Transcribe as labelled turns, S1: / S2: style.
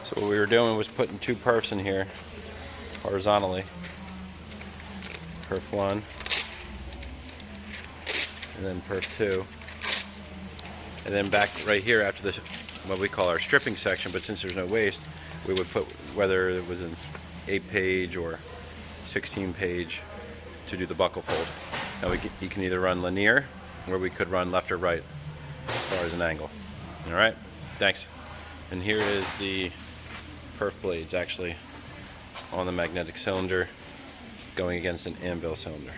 S1: So what we were doing was putting 2 perfs in here horizontally. Perf 1 and then perf 2. And then back right here after the what we call our stripping section, but since there's no waste, we would put, whether it was an 8-page or 16-page, to do the buckle fold. Now you can either run linear, or we could run left or right as far as an angle. Alright, thanks. And here is the perf blades actually on the magnetic cylinder going against an Anvil cylinder.